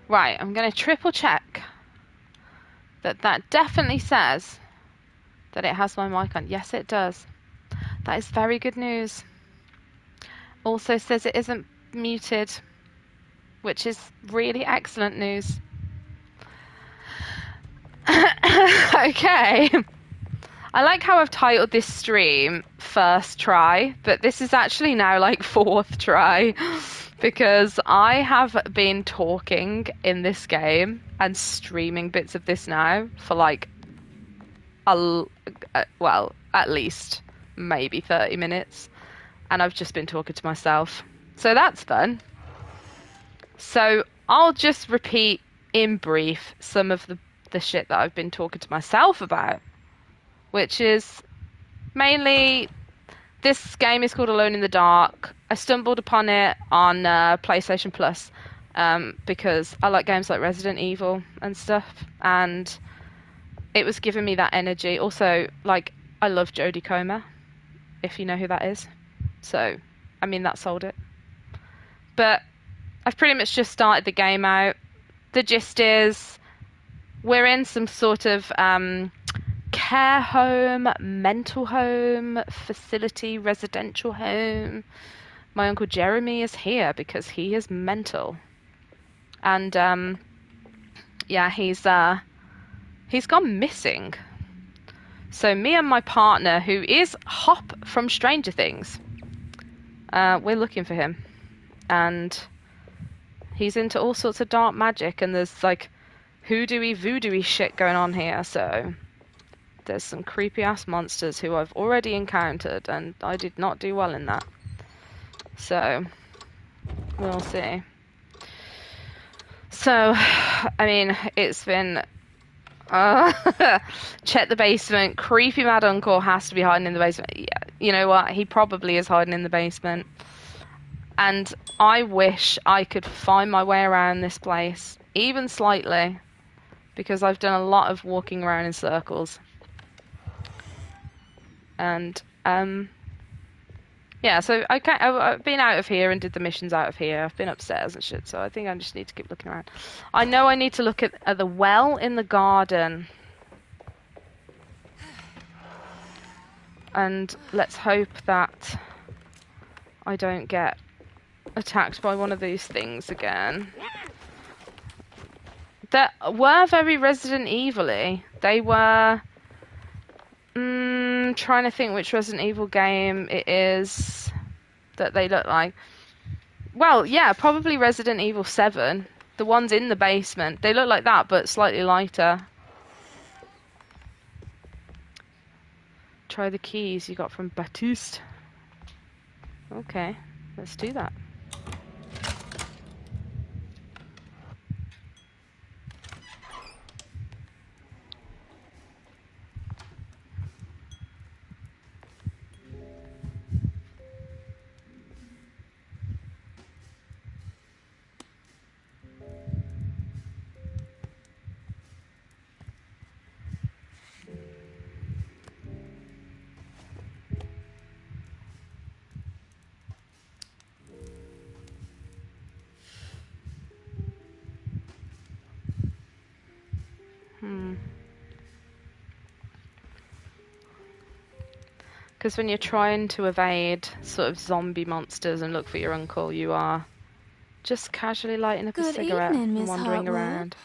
Right, I'm going to triple check that that definitely says that it has my mic on. Yes, it does. That is very good news. Also says it isn't muted, which is really excellent news. Okay. I like how I've titled this stream first try, but this is actually now like fourth try because I have been talking in this game and streaming bits of this now for like well, at least maybe 30 minutes, and I've just been talking to myself. So that's fun. So I'll just repeat in brief some of the shit that I've been talking to myself about, which is mainly this game is called Alone in the Dark. I stumbled upon it on PlayStation Plus because I like games like Resident Evil and stuff, and it was giving me that energy. Also, like, I love Jodie Comer, if you know who that is. So, I mean, that sold it. But I've pretty much just started the game out. The gist is we're in some sort of care home, mental home, facility, residential home. My Uncle Jeremy is here because he is mental. And yeah, he's gone missing. So me and my partner, who is Hop from Stranger Things, we're looking for him. And he's into all sorts of dark magic, and there's like hoodoo-y, voodoo-y shit going on here, so there's some creepy-ass monsters who I've already encountered, and I did not do well in that. So, we'll see. So, I mean, it's been... check the basement. Creepy mad uncle has to be hiding in the basement. Yeah, you know what? He probably is hiding in the basement. And I wish I could find my way around this place, even slightly, because I've done a lot of walking around in circles. And, yeah, so I've been out of here and did the missions out of here. I've been upstairs and shit, so I think I just need to keep looking around. I know I need to look at the well in the garden. And let's hope that I don't get attacked by one of these things again. That were very Resident Evil-y. They were... trying to think which Resident Evil game it is that they look like. Well, yeah, probably Resident Evil 7. The ones in the basement. They look like that, but slightly lighter. Try the keys you got from Baptiste. Okay, let's do that. Because when you're trying to evade sort of zombie monsters and look for your uncle, you are just casually lighting up a cigarette and wandering around.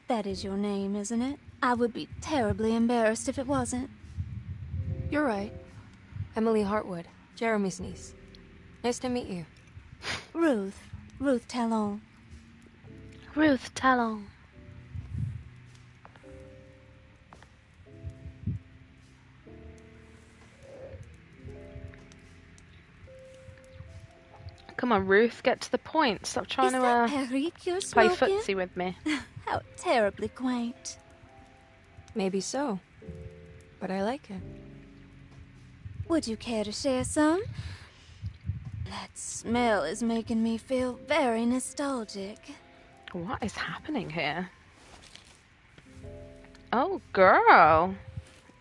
That is your name, isn't it? I would be terribly embarrassed if it wasn't. You're right. Emily Hartwood, Jeremy's niece. Nice to meet you. Ruth Talon. Ruth Talon. Come on, Ruth, get to the point. Stop trying to play footsie with me. How terribly quaint. Maybe so, but I like it. Would you care to share some? That smell is making me feel very nostalgic. What is happening here? Oh, girl.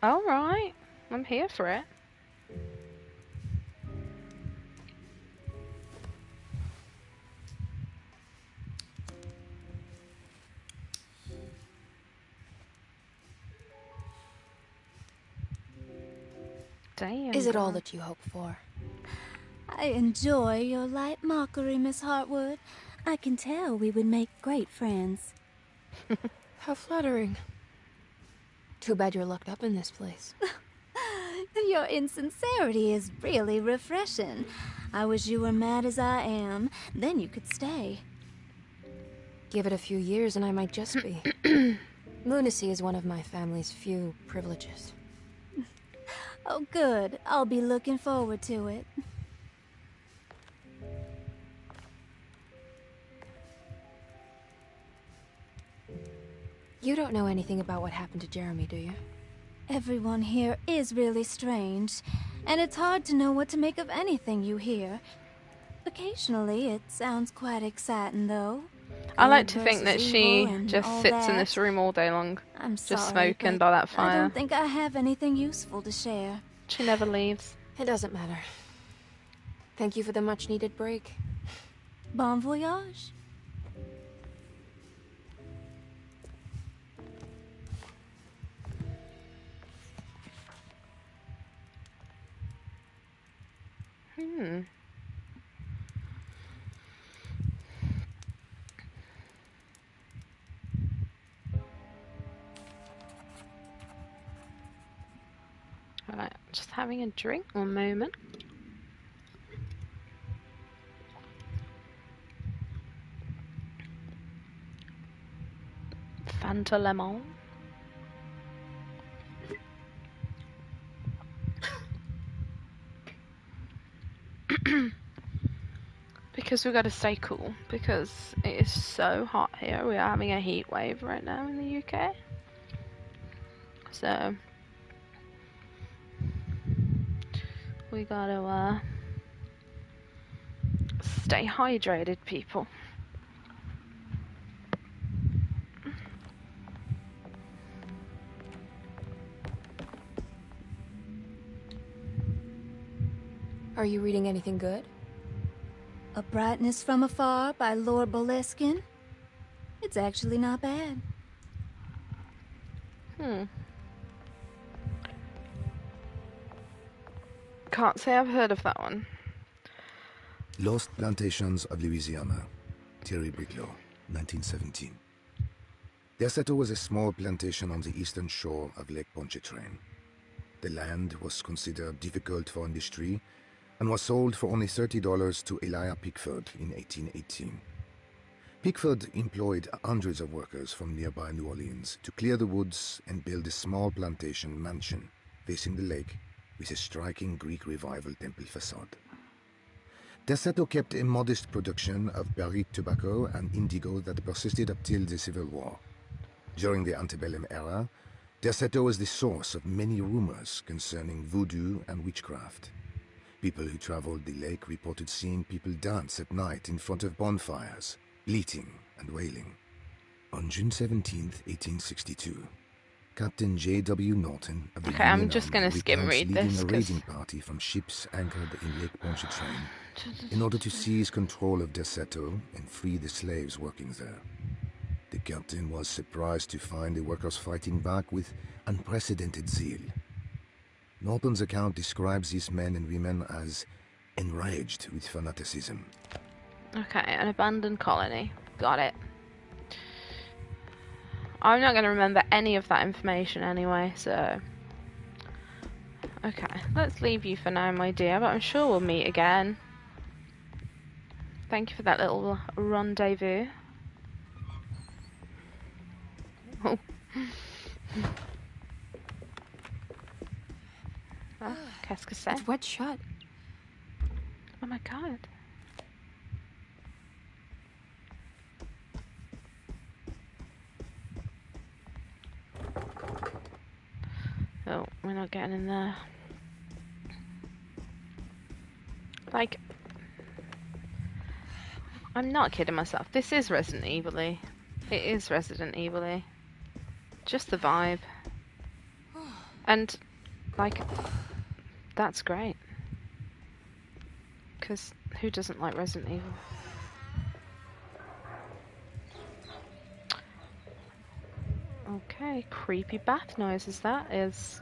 All right. I'm here for it. Damn. Is it all girl. that you hope for? I enjoy your light mockery, Miss Hartwood. I can tell we would make great friends. How flattering. Too bad you're locked up in this place. Your insincerity is really refreshing. I wish you were mad as I am. Then you could stay. Give it a few years and I might just be. Lunacy is one of my family's few privileges. Oh, good. I'll be looking forward to it. You don't know anything about what happened to Jeremy, do you? Everyone here is really strange, and it's hard to know what to make of anything you hear. Occasionally, it sounds quite exciting, though. I like Good to think that versus she evil and just all sits in that. this room all day long, I'm just sorry, smoking but by that I fire. don't think I have anything useful to share. She never leaves. It doesn't matter. Thank you for the much-needed break. Bon voyage. Hmm. Right, just having a drink. One moment. Fanta lemon. Because we've got to stay cool. Because it is so hot here. We are having a heat wave right now in the UK. So we gotta stay hydrated, people. Are you reading anything good? A Brightness from Afar by Lord Boleskine. It's actually not bad. Can't say I've heard of that one. Lost Plantations of Louisiana, Thierry Briclot, 1917. Derceto was a small plantation on the eastern shore of Lake Pontchartrain. The land was considered difficult for industry and was sold for only $30 to Elijah Pickford in 1818. Pickford employed hundreds of workers from nearby New Orleans to clear the woods and build a small plantation mansion facing the lake with a striking Greek Revival temple facade. Derceto kept a modest production of barrique tobacco and indigo that persisted up till the Civil War. During the antebellum era, Derceto was the source of many rumors concerning voodoo and witchcraft. People who traveled the lake reported seeing people dance at night in front of bonfires, bleating and wailing. On June 17, 1862, Captain J.W. Norton of the Okay, I'm Union just Army gonna skim recounts read leading this, a 'cause- raiding party from ships anchored in Lake Pontchartrain in order to seize control of Derceto and free the slaves working there. The captain was surprised to find the workers fighting back with unprecedented zeal. Norton's account describes these men and women as enraged with fanaticism. Okay, an abandoned colony. Got it. I'm not going to remember any of that information anyway, so... Okay, let's leave you for now, my dear, but I'm sure we'll meet again. Thank you for that little rendezvous. Oh. Oh, qu'est-ce que c'est? It's wet shut. Oh my god. Oh, we're not getting in there. Like, I'm not kidding myself. This is Resident Evil-y. It is Resident Evil-y. Just the vibe. And, like, that's great. Because who doesn't like Resident Evil? Okay, creepy bath noises, that is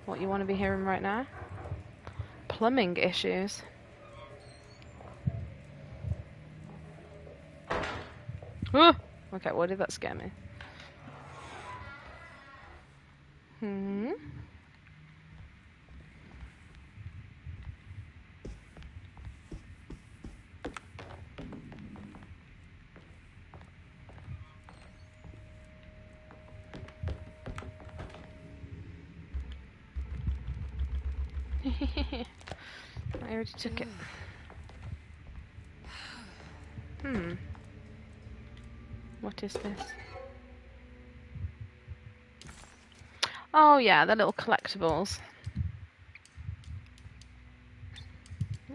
what you want to be hearing right now. plumbing issues. Oh! Okay, why did that scare me? Hmm. I already took it. Hmm. What is this? Oh yeah, the little collectibles.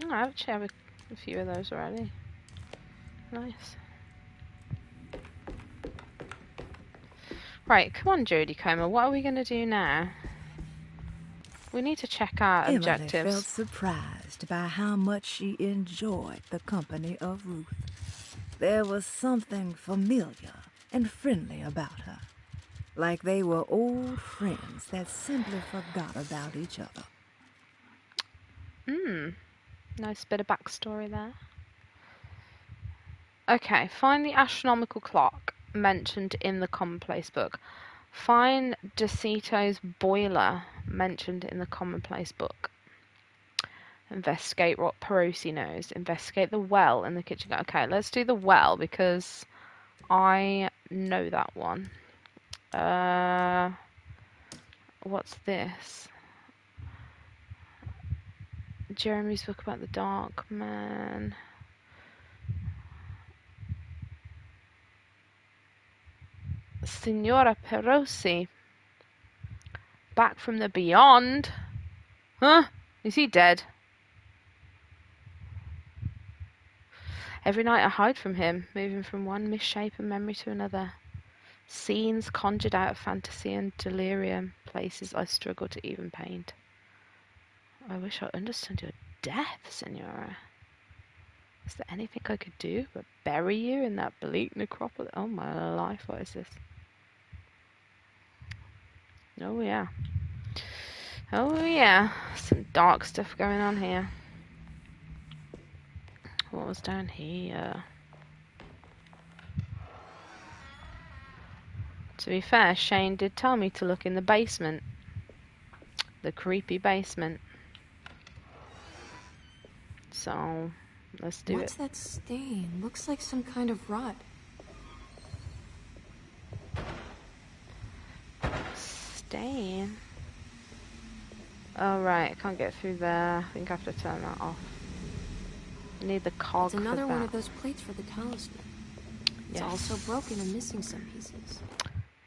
Oh, I actually have a few of those already. Nice. Right, come on, Jodie Comer. What are we going to do now? We need to check our Emily objectives. felt surprised by how much she enjoyed the company of Ruth. There was something familiar and friendly about her, like they were old friends that simply forgot about each other. Nice bit of backstory there. Okay, find the astronomical clock mentioned in the commonplace book. Find Decito's boiler mentioned in the commonplace book. Investigate what Perosi knows. Investigate the well in the kitchen. Okay, let's do the well because I know that one. What's this? Jeremy's book about the Dark Man. Signora Perosi. Back from the beyond. Huh? Is he dead? Every night I hide from him, moving from one misshapen memory to another. Scenes conjured out of fantasy and delirium, places I struggle to even paint. I wish I understood your death, Signora. Is there anything I could do but bury you in that bleak necropolis? Oh my life, what is this? Oh yeah. Oh yeah. Some dark stuff going on here. What was down here? To be fair, Shane did tell me to look in the basement. The creepy basement. So, let's do What's it. that stain? Looks like some kind of rot. Stain? Oh right, I can't get through there. I think I have to turn that off. I need the cog It's for another one that. of those plates for the talisman. It's Yes. also broken and missing some pieces.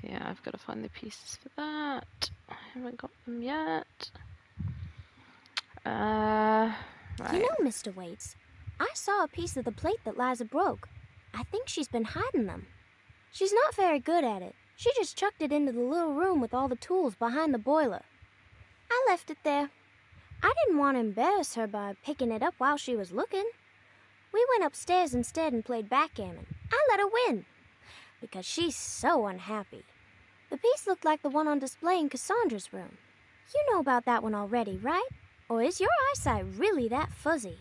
Yeah, I've got to find the pieces for that. I haven't got them yet. Right. You know, Mr. Waits, I saw a piece of the plate that Liza broke. I think she's been hiding them. She's not very good at it. She just chucked it into the little room with all the tools behind the boiler. I left it there. I didn't want to embarrass her by picking it up while she was looking. We went upstairs instead and played backgammon. I let her win, because she's so unhappy. The piece looked like the one on display in Cassandra's room. You know about that one already, right? Or is your eyesight really that fuzzy?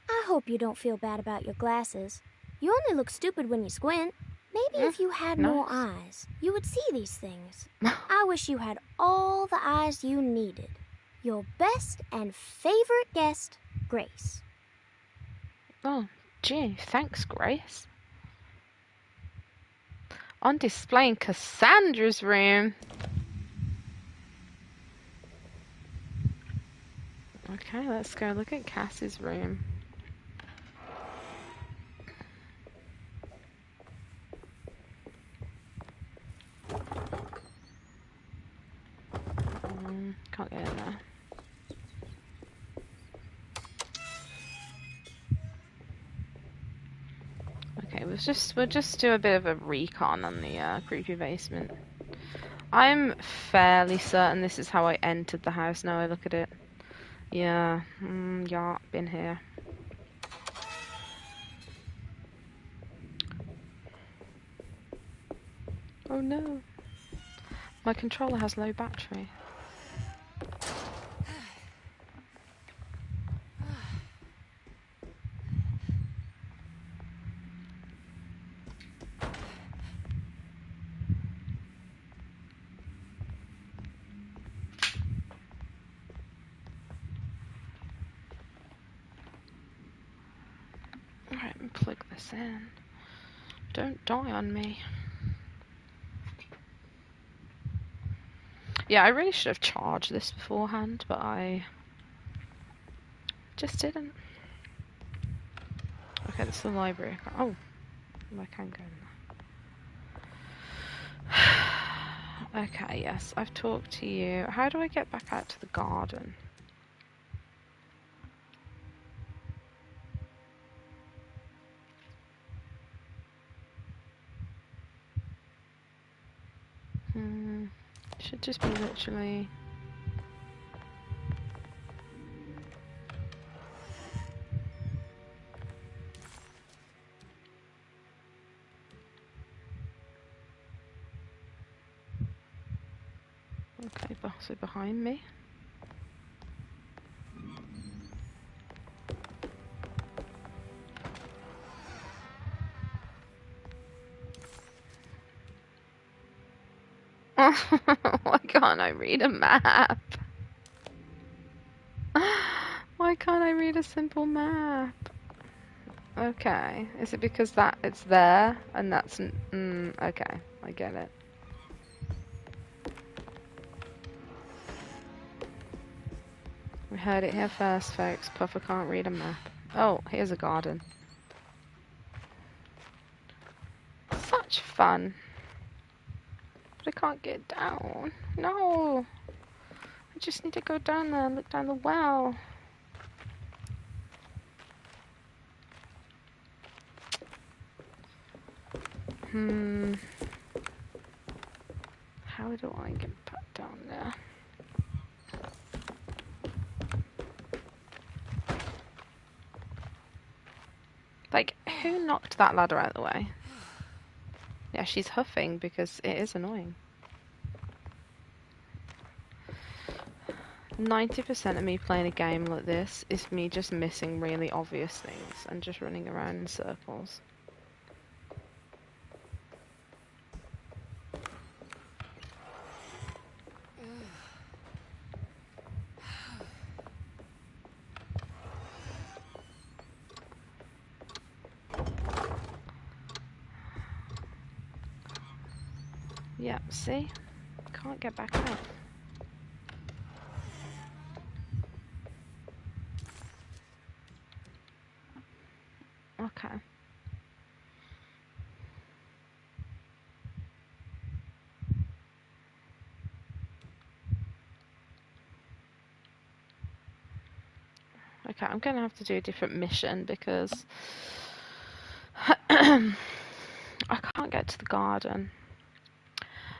I hope you don't feel bad about your glasses. You only look stupid when you squint. Maybe if you had more eyes, you would see these things. I wish you had all the eyes you needed. Your best and favorite guest, Grace. Oh, gee, thanks, Grace. On display in Cassandra's room. Okay, let's go look at Cass's room. Can't get in there. Okay, we'll just do a bit of a recon on the creepy basement. I'm fairly certain this is how I entered the house. Now I look at it. Yeah, yeah, been here. Oh no, my controller has low battery. this in. Don't die on me. Yeah, I really should have charged this beforehand, but I just didn't. Okay, this is the library. Oh, I can go in there. Okay, yes, I've talked to you. How do I get back out to the garden? Should just be literally... Okay, so behind me. Why can't I read a map? Why can't I read a simple map? Okay, is it because that it's there and that's okay, I get it. We heard it here first, folks. Puffer can't read a map. Oh, here's a garden. Such fun. But I can't get down. No. I just need to go down there and look down the well. How do I get back down there? Like, who knocked that ladder out of the way? Yeah, she's huffing because it is annoying. 90% of me playing a game like this is me just missing really obvious things and just running around in circles. Yeah, see? Can't get back out. Okay. Okay, I'm gonna have to do a different mission because I can't get to the garden.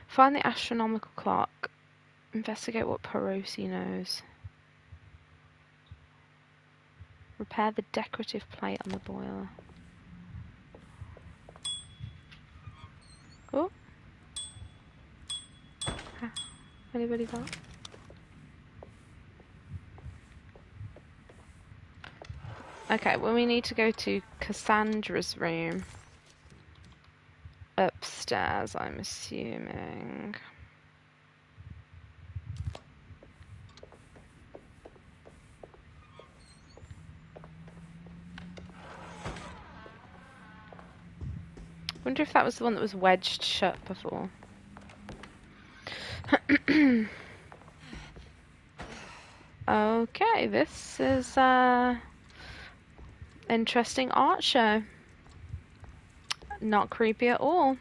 Find the astronomical clock. Investigate what Perosi knows. Repair the decorative plate on the boiler. Oh. Anybody got? Okay, well we need to go to Cassandra's room. Upstairs, I'm assuming. Wonder if that was the one that was wedged shut before. Okay, this is interesting art show. Not creepy at all.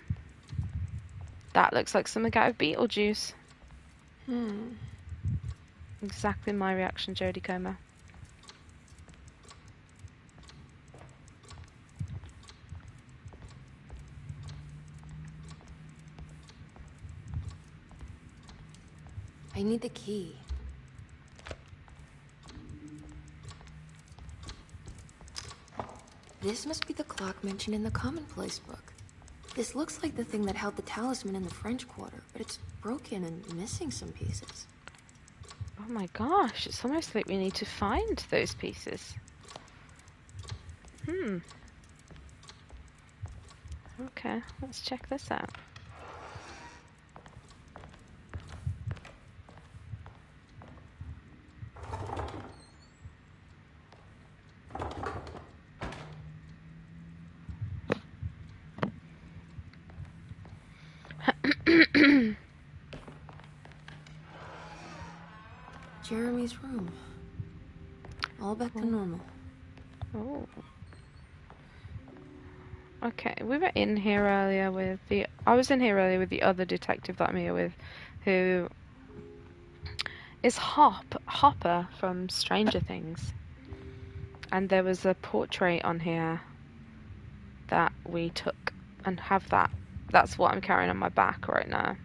That looks like something out of Beetlejuice. Exactly my reaction, Jodie Comer. I need the key. This must be the clock mentioned in the commonplace book. This looks like the thing that held the talisman in the French Quarter, but it's broken and missing some pieces. Oh my gosh, it's almost like we need to find those pieces. Okay, let's check this out. Jeremy's room. All back to normal. Oh. Okay, we were in here earlier with the... I was in here earlier with the other detective that I'm here with, who is Hopper from Stranger Things. And there was a portrait on here that we took and have that. That's what I'm carrying on my back right now.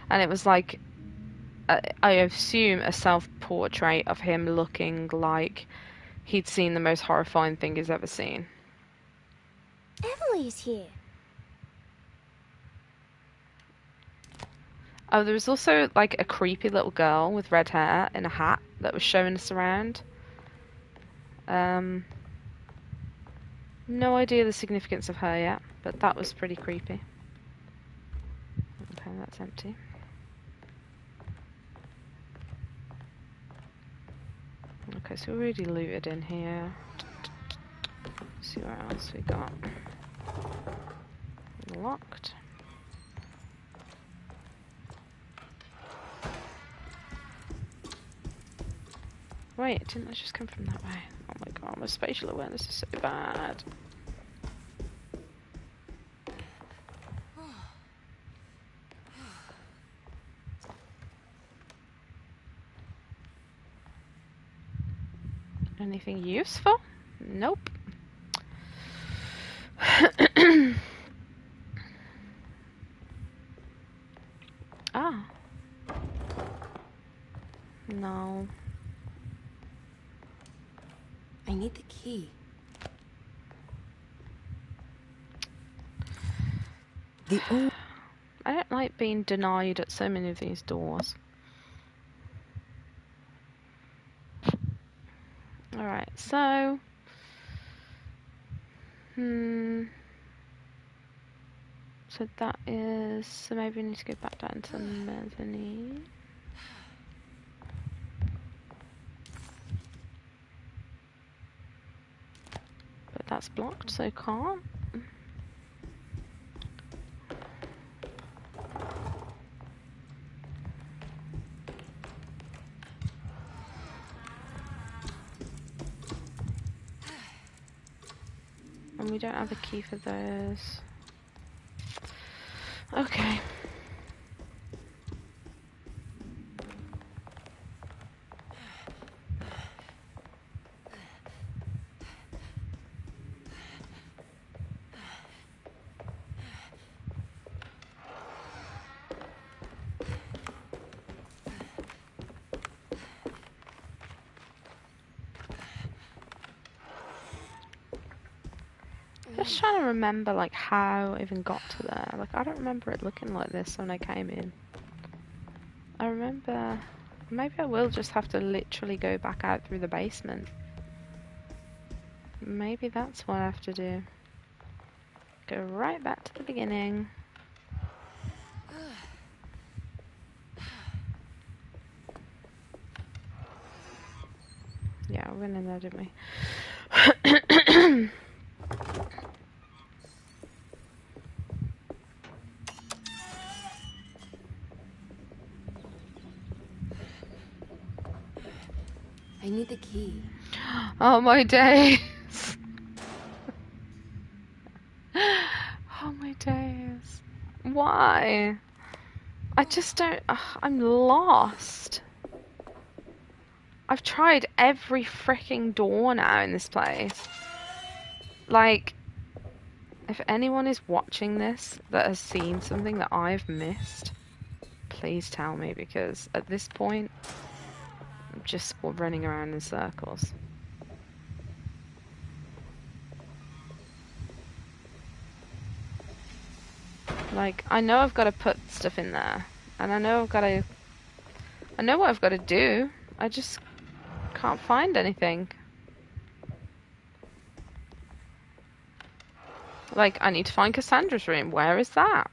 And it was like, I assume, a self-portrait of him looking like he'd seen the most horrifying thing he's ever seen. Emily's here. Oh, there was also like a creepy little girl with red hair in a hat that was showing us around. No idea the significance of her yet, but that was pretty creepy. Okay, that's empty. Okay, so we already looted in here. Let's see what else we got. Locked. Wait, didn't that just come from that way? Oh my god, my spatial awareness is so bad. Anything useful? Nope. Ah. No. I need the key. I don't like being denied at so many of these doors. Alright, so... So that is... So maybe we need to go back down to the mezzanine. But that's blocked, so can't. And we don't have a key for those. Okay. Just trying to remember like how I even got to there. Like I don't remember it looking like this when I came in. I remember maybe I will just have to literally go back out through the basement. Maybe that's what I have to do. Go right back to the beginning. Yeah, we went in there, didn't we? I need the key. Oh my days. Oh my days. Why? I just don't... I'm lost. I've tried every freaking door now in this place. Like, if anyone is watching this that has seen something that I've missed, please tell me, because at this point, I'm just running around in circles. Like, I know I've got to put stuff in there, and I know I know what I've got to do. I just can't find anything. Like, I need to find Cassandra's room. Where is that?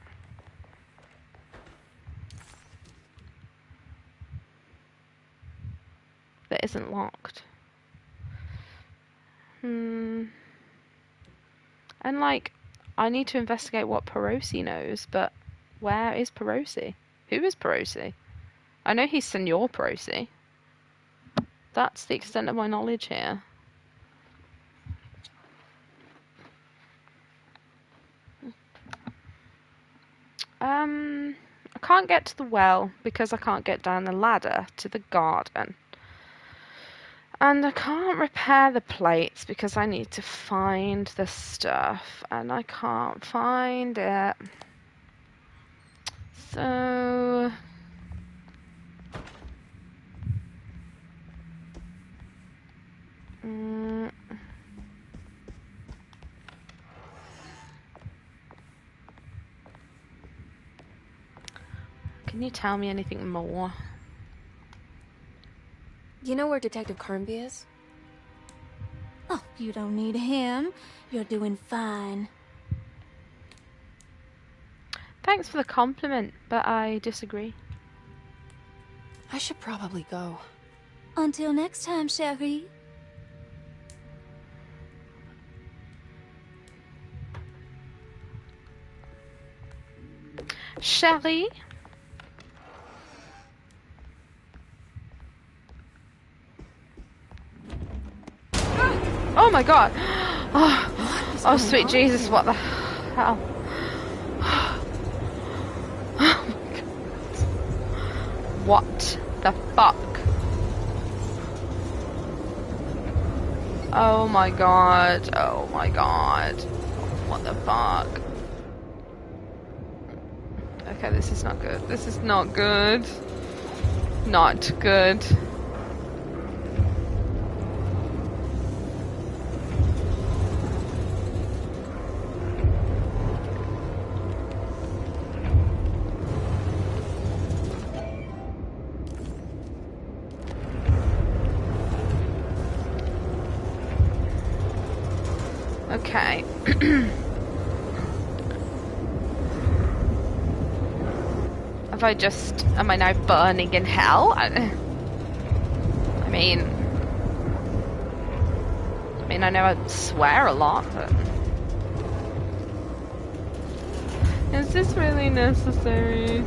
That isn't locked. And like, I need to investigate what Perosi knows, but where is Perosi? Who is Perosi? I know he's Senor Perosi. That's the extent of my knowledge here. I can't get to the well because I can't get down the ladder to the garden. And I can't repair the plates because I need to find the stuff and I can't find it. So... Can you tell me anything more? You know where Detective Carnby is? Oh, you don't need him. You're doing fine. Thanks for the compliment, but I disagree. I should probably go. Until next time, chérie. Chérie? Oh my god! Oh sweet Jesus, what the hell? Oh my god. What the fuck? Oh my god, oh my god. What the fuck? Okay, this is not good. This is not good. Not good. Okay. Am I now burning in hell? I mean, I know I swear a lot, but... Is this really necessary?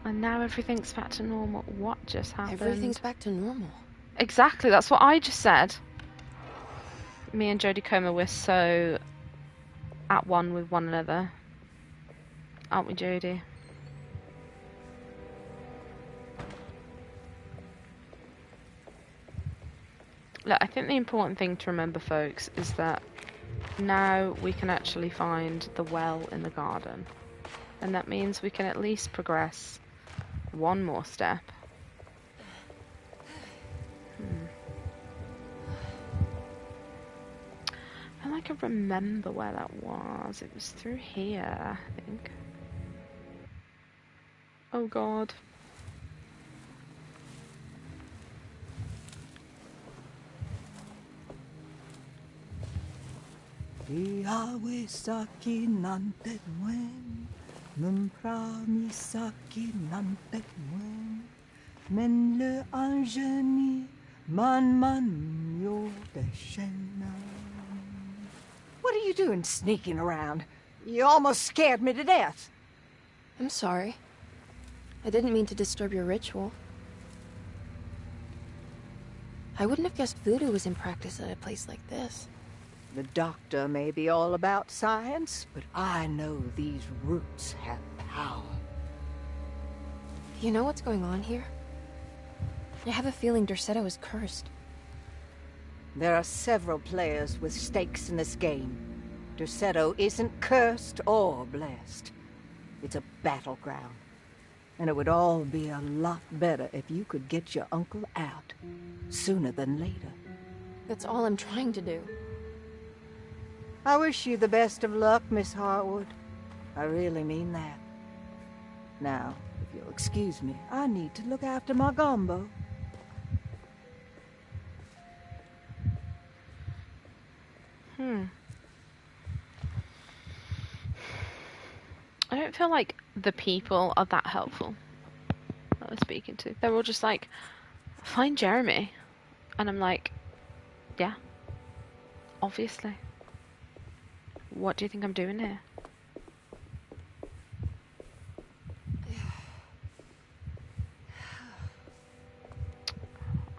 And now everything's back to normal. What just happened? Everything's back to normal. Exactly, that's what I just said. Me and Jodie Comer, we're so at one with one another. Aren't we, Jodie? Look, I think the important thing to remember, folks, is that now we can actually find the well in the garden. And that means we can at least progress one more step. I feel like I remember where that was. It was through here, I think. Oh god. Iawesaki nante mwen, Mumpramisaki nante mwen, Men le anjeni man yo deshena. What are you doing sneaking around? You almost scared me to death. I'm sorry. I didn't mean to disturb your ritual. I wouldn't have guessed voodoo was in practice at a place like this. The doctor may be all about science, but I know these roots have power. You know what's going on here? I have a feeling Derceto is cursed. There are several players with stakes in this game. Derceto isn't cursed or blessed. It's a battleground. And it would all be a lot better if you could get your uncle out sooner than later. That's all I'm trying to do. I wish you the best of luck, Miss Harwood. I really mean that. Now, if you'll excuse me, I need to look after my gumbo. I don't feel like the people are that helpful. I was speaking to. They were all just like, find Jeremy. And I'm like, yeah, obviously. What do you think I'm doing here?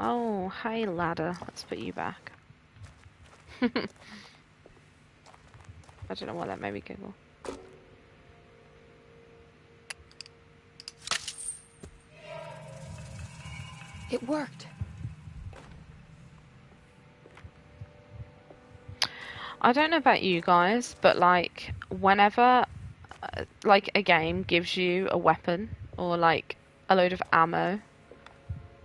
Oh, hi ladder. Let's put you back. I don't know why that made me giggle. It worked. I don't know about you guys, but like whenever like a game gives you a weapon or like a load of ammo,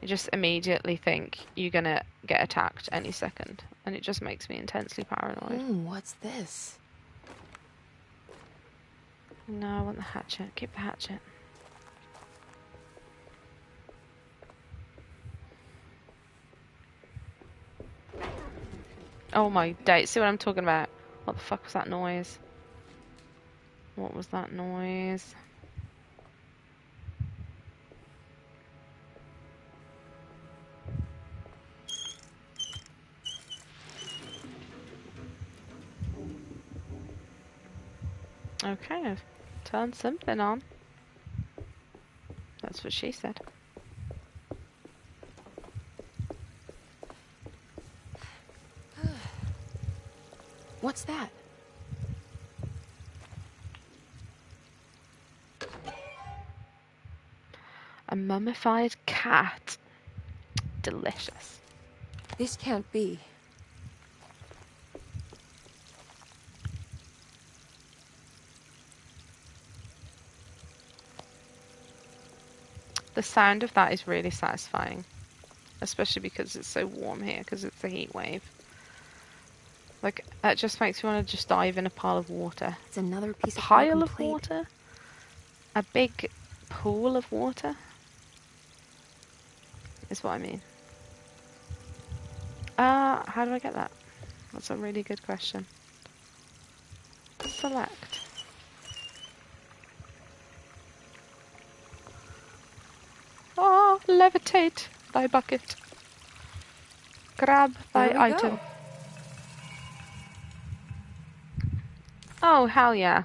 you just immediately think you're gonna get attacked any second, and it just makes me intensely paranoid. What's this? No, I want the hatchet. Keep the hatchet. Oh my days, see what I'm talking about? What the fuck was that noise? What was that noise? Okay, I've turned something on. That's what she said. What's that? A mummified cat. Delicious. This can't be. The sound of that is really satisfying. Especially because it's so warm here, because it's a heat wave. Like, it just makes me want to just dive in a pile of water. It's another piece A of pile broken of plate. water? A big pool of water? Is what I mean. How do I get that? That's a really good question. Select. Oh, levitate thy bucket. Grab thy There we item. go. Oh, hell yeah.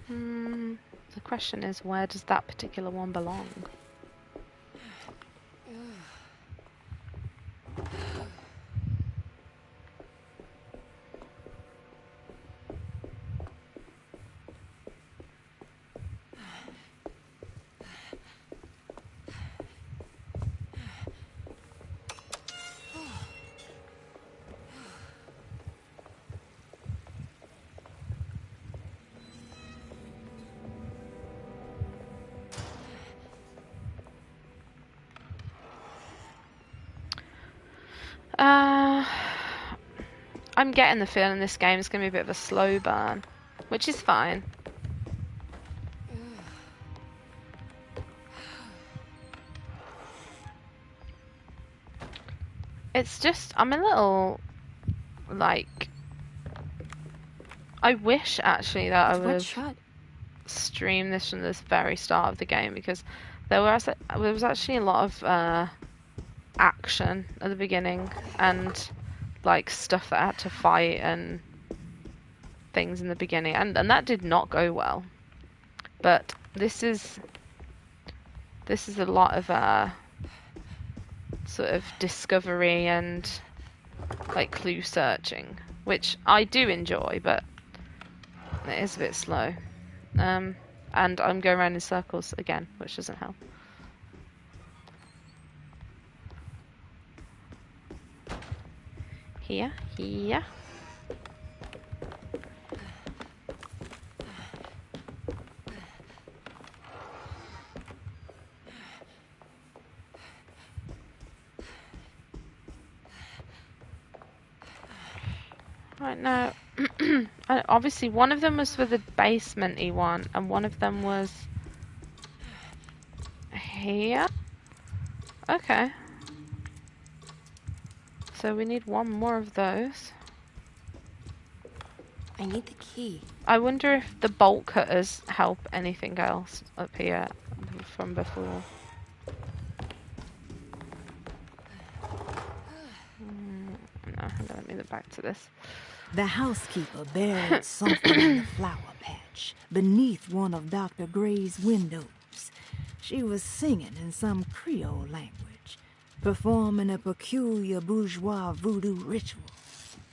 The question is, where does that particular one belong? I'm getting the feeling this game is going to be a bit of a slow burn, which is fine. It's just, I'm a little, like, I wish actually that I It's would wet have shut. streamed this from the very start of the game, because there was actually a lot of action at the beginning and like stuff that I had to fight and things in the beginning, and that did not go well. But this is a lot of sort of discovery and like clue searching, which I do enjoy, but it is a bit slow. And I'm going around in circles again, which doesn't help. Here. Right now, obviously one of them was for the basement-y one, and one of them was here. Okay. So we need one more of those. I need the key. I wonder if the bolt cutters help anything else up here from before. No, I'm gonna move it back to this. The housekeeper buried something in the flower patch beneath one of Dr. Gray's windows. She was singing in some Creole language, performing a peculiar bourgeois voodoo ritual.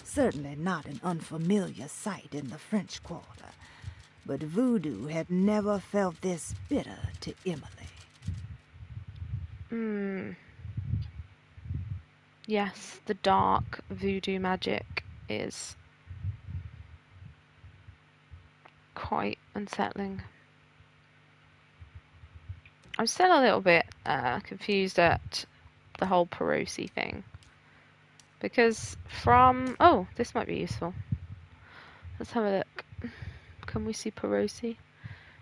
Certainly not an unfamiliar sight in the French Quarter, but voodoo had never felt this bitter to Emily. Yes, the dark voodoo magic is quite unsettling. I'm still a little bit confused at the whole Perosi thing. Because from... Oh, this might be useful. Let's have a look. Can we see Perosi?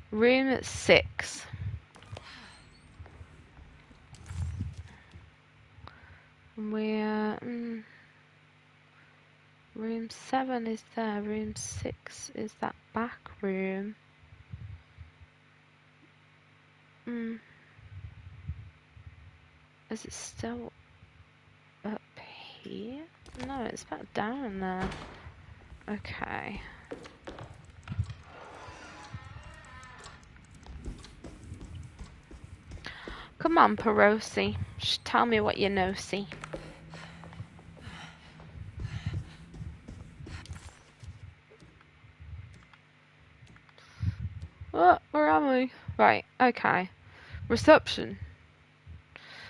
Room 6. We're... Room 7 is there. Room 6 is that back room. Is it still up here? No, it's back down there. Okay. Come on, Perosi. Just tell me what you know, see. Oh, where am I? Right, okay. Reception.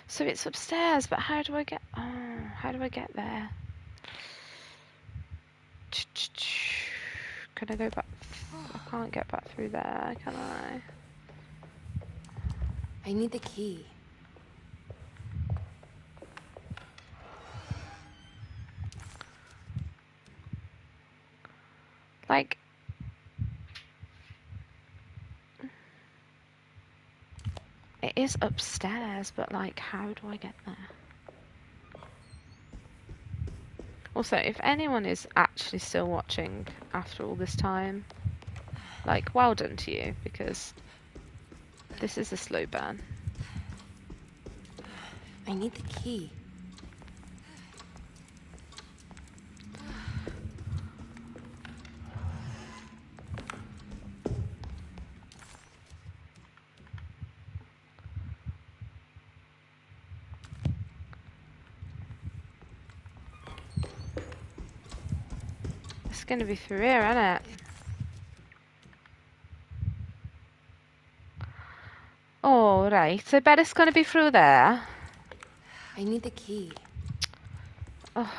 So it's upstairs, but how do I get... Oh, how do I get there? Can I go back? I can't get back through there, can I? I need the key. Like... It is upstairs, but like, how do I get there? Also, if anyone is actually still watching after all this time, like, well done to you, because this is a slow burn. I need the key. It's gonna be through here, isn't it? Oh, right. I bet it's gonna be through there. I need the key. Oh.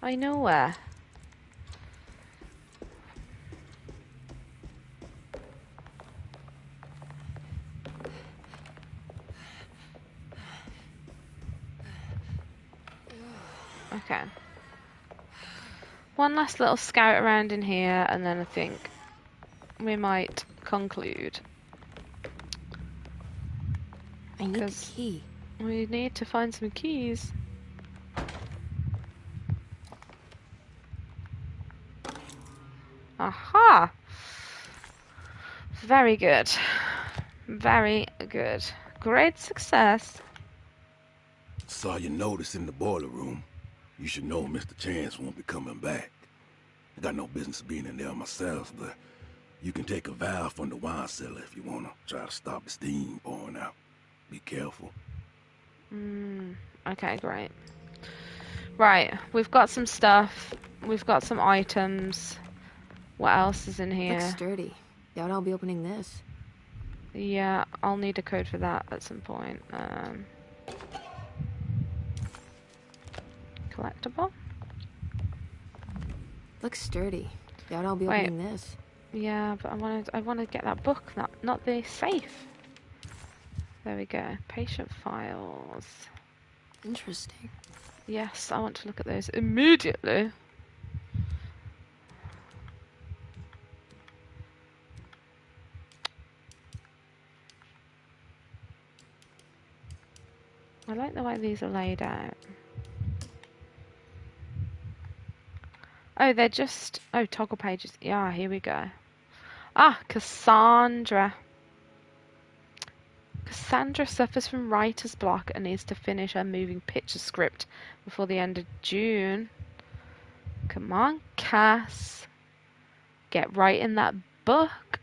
I know where. Okay. One last little scout around in here, and then I think we might conclude. I need the key. We need to find some keys. Aha! Very good. Very good. Great success. Saw your notice in the boiler room. You should know Mr. Chance won't be coming back. I got no business being in there myself, but you can take a valve from the wine cellar if you want to try to stop the steam pouring out. Be careful. Okay, great. Right, we've got some stuff. We've got some items. What else is in here? Looks sturdy. Doubt I'll be opening this. Yeah, I'll need a code for that at some point. Collectible? Looks sturdy. Doubt I'll be opening this. Yeah, but I want to get that book, not the safe. There we go. Patient files. Interesting. Yes, I want to look at those immediately. I like the way these are laid out. Oh, they're just... Oh, toggle pages. Yeah, here we go. Ah, Cassandra. Cassandra suffers from writer's block and needs to finish her moving picture script before the end of June. Come on, Cass. Get writing that book.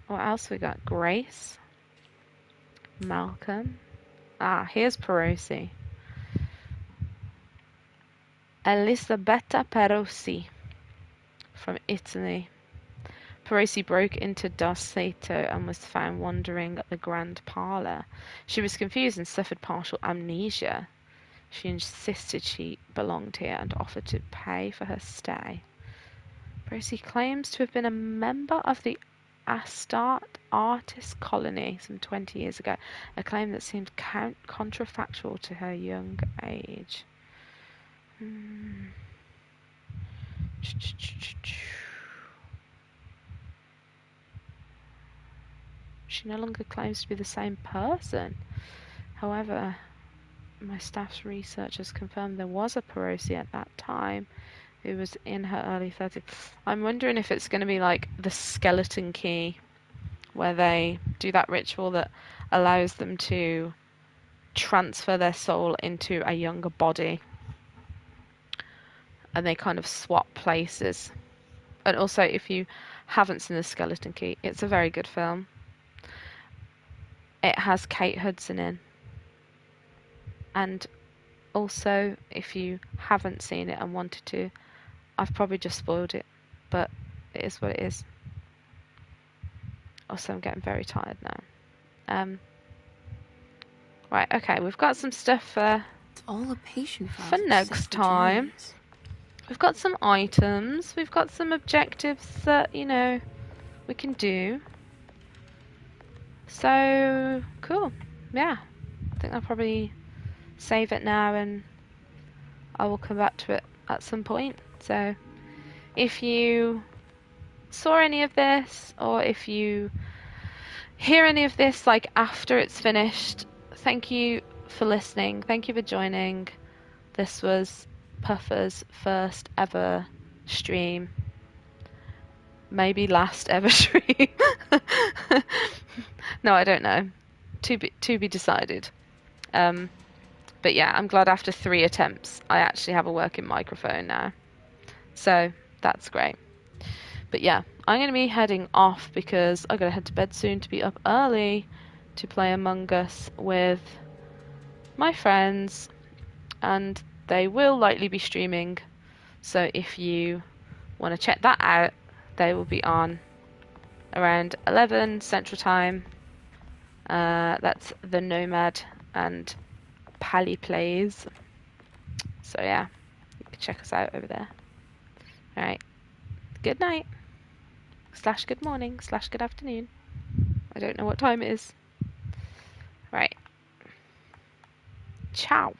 What else we got? Grace. Malcolm. Ah, here's Perosi. Elisabetta Perosi from Italy. Perosi broke into Darceto and was found wandering at the Grand Parlour. She was confused and suffered partial amnesia. She insisted she belonged here and offered to pay for her stay. Perosi claims to have been a member of the Astarte Artist Colony some 20 years ago, a claim that seemed contrafactual to her young age. She no longer claims to be the same person. However, my staff's research has confirmed there was a Perosi at that time who was in her early 30s. I'm wondering if it's going to be like the skeleton key, where they do that ritual that allows them to transfer their soul into a younger body. And they kind of swap places. And also, if you haven't seen The Skeleton Key, it's a very good film. It has Kate Hudson in. And also, if you haven't seen it and wanted to, I've probably just spoiled it. But it is what it is. Also, I'm getting very tired now. Right, okay, we've got some stuff for It's all a patient file for next time. James. We've got some items. We've got some objectives that, you know, we can do. So, cool. Yeah. I think I'll probably save it now and I will come back to it at some point. So, if you saw any of this or if you hear any of this like after it's finished, thank you for listening. Thank you for joining. This was Puffer's first ever stream, maybe last ever stream. No, I don't know. To be decided. But yeah, I'm glad after 3 attempts I actually have a working microphone now. So that's great. But yeah, I'm going to be heading off because I've got to head to bed soon to be up early to play Among Us with my friends, and they will likely be streaming. So if you want to check that out, they will be on around 11 Central Time. That's the Nomad and Pally Plays. So yeah, you can check us out over there. Alright, good night, / good morning / good afternoon. I don't know what time it is. Right. Ciao.